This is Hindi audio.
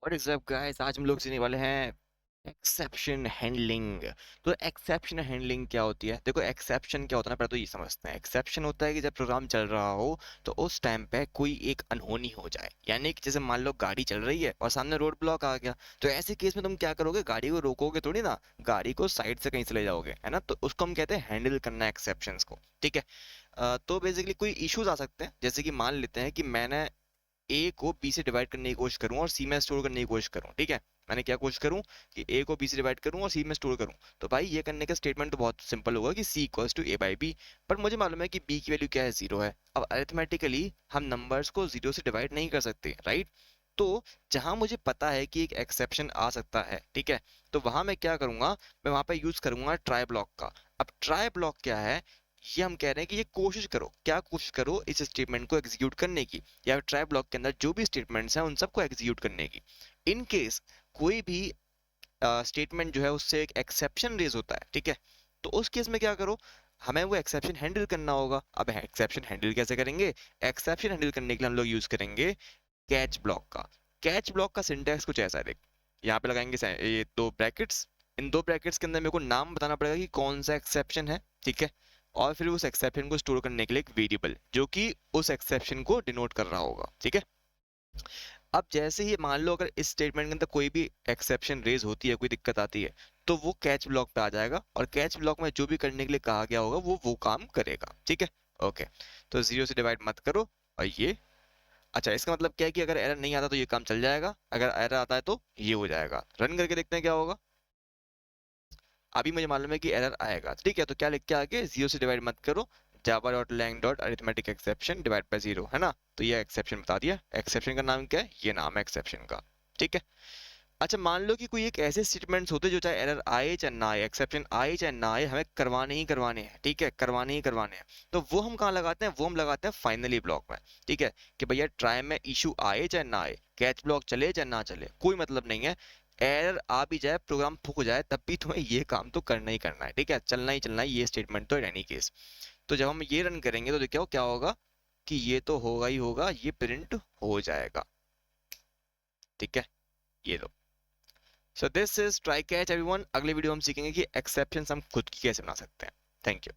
व्हाट इज अप गाइस, आज हम लोग सीखने वाले हैं एक्सेप्शन हैंडलिंग। तो एक्सेप्शन हैंडलिंग क्या होती है? देखो, एक्सेप्शन क्या होता है ना, पहले तो ये समझते हैं। एक्सेप्शन होता है कि जब प्रोग्राम चल रहा हो तो उस टाइम पे कोई एक अनहोनी हो जाए, यानी कि जैसे मान लो गाड़ी चल रही है और सामने रोड ब्लॉक आ गया, तो ऐसे केस में तुम क्या करोगे? गाड़ी को रोकोगे थोड़ी ना, गाड़ी को साइड से कहीं से ले जाओगे, है ना। तो उसको हम कहते हैं हैंडल करना एक्सेप्शंस को, ठीक है। तो बेसिकली कोई इश्यूज आ सकते हैं, जैसे कि मान लेते हैं कि मैंने ए को बी से डिवाइड करने की कोशिश करूं और सी में स्टोर करने की कोशिश करूं, ठीक है। मैंने क्या कोशिश करूं कि ए को बी से डिवाइड करूं और सी में स्टोर करूं। तो भाई ये करने का स्टेटमेंट तो बहुत सिंपल होगा कि C equals to A by B. पर मुझे मालूम है कि बी की वैल्यू क्या है, जीरो है। अब अरिथमेटिकली हम नंबर्स को जीरो से डिवाइड नहीं कर सकते, राइट। तो जहां मुझे पता है कि एक एक्सेप्शन आ सकता है, ठीक है, तो वहां मैं क्या करूंगा? मैं वहां पे यूज करूंगा ट्राई ब्लॉक का। अब ट्राई ब्लॉक क्या है? ये हम कह रहे हैं कि ये कोशिश करो, क्या कोशिश करो? इस स्टेटमेंट को एग्जीक्यूट करने की, या ट्राई ब्लॉक के अंदर जो भी स्टेटमेंट्स हैं उन सबको एग्जीक्यूट करने की। इन केस कोई भी स्टेटमेंट जो है उससे एक एक्सेप्शन रेज होता है, ठीक है, तो उस केस में क्या करो? हमें वो एक्सेप्शन हैंडल करना होगा। अब एक्सेप्शन हैंडल कैसे करेंगे? एक्सेप्शन हैंडल करने के लिए हम लोग यूज करेंगे कैच ब्लॉक का। कैच ब्लॉक का सिंटैक्स कुछ ऐसा है, देख। यहाँ पे लगाएंगे ये दो ब्रैकेट्स। इन दो ब्रैकेट्स के अंदर मेरे को नाम बताना पड़ेगा कि कौन सा एक्सेप्शन है, ठीक है। और फिर उस एक्सेप्शन को स्टोर करने के लिए एक वेरिएबल जो कि उस एक्सेप्शन को डिनोट कर रहा होगा, ठीक है। अब जैसे ही मान लो अगर इस स्टेटमेंट के अंदर कोई भी एक्सेप्शन रेज होती है, कोई दिक्कत आती है, तो वो कैच ब्लॉक पे आ जाएगा और कैच ब्लॉक में जो भी करने के लिए कहा गया होगा वो काम करेगा, ठीक है। ओके, तो जीरो से डिवाइड मत करो। और ये अच्छा, इसका मतलब क्या है कि अगर एरर नहीं आता तो ये काम चल जाएगा, अगर एरर आता है तो ये हो जाएगा। रन करके देखते हैं क्या होगा। अभी मुझे मालूम है कि एरर आएगा, ठीक है। तो क्या लिख के आगे, जीरो से डिवाइड मत करो, Java dot lang dot arithmetic exception divide by zero, है ना। तो ये एक्सेप्शन बता दिया। एक्सेप्शन का नाम क्या है? ये नाम है एक्सेप्शन का, ठीक है। अच्छा, मान लो कि कोई एक ऐसे स्टेटमेंट्स होते जो चाहे एरर आए चाहे ना आए, एक्सेप्शन आए चाहे ना आए, हमें करवाने ही करवाने हैं, ठीक है, करवाने ही करवाने हैं। तो वो हम कहाँ लगाते हैं? वो हम लगाते हैं फाइनली ब्लॉक में, ठीक है। कि भैया ट्राई में इशू आए चाहे ना आए, कैच ब्लॉक चले चाहे ना चले, कोई मतलब नहीं है। एरर आ भी जाए, प्रोग्राम फूक जाए, तब भी तुम्हें ये काम तो करना ही करना है, ठीक है, चलना ही चलना है ये स्टेटमेंट तो इन एनी केस। तो जब हम ये रन करेंगे तो देखो क्या होगा कि ये तो होगा ही होगा, ये प्रिंट हो जाएगा, ठीक है। ये लो। So this is try catch everyone. अगले वीडियो हम सीखेंगे कि एक्सेप्शंस हम खुद की कैसे बना सकते हैं। Thank you.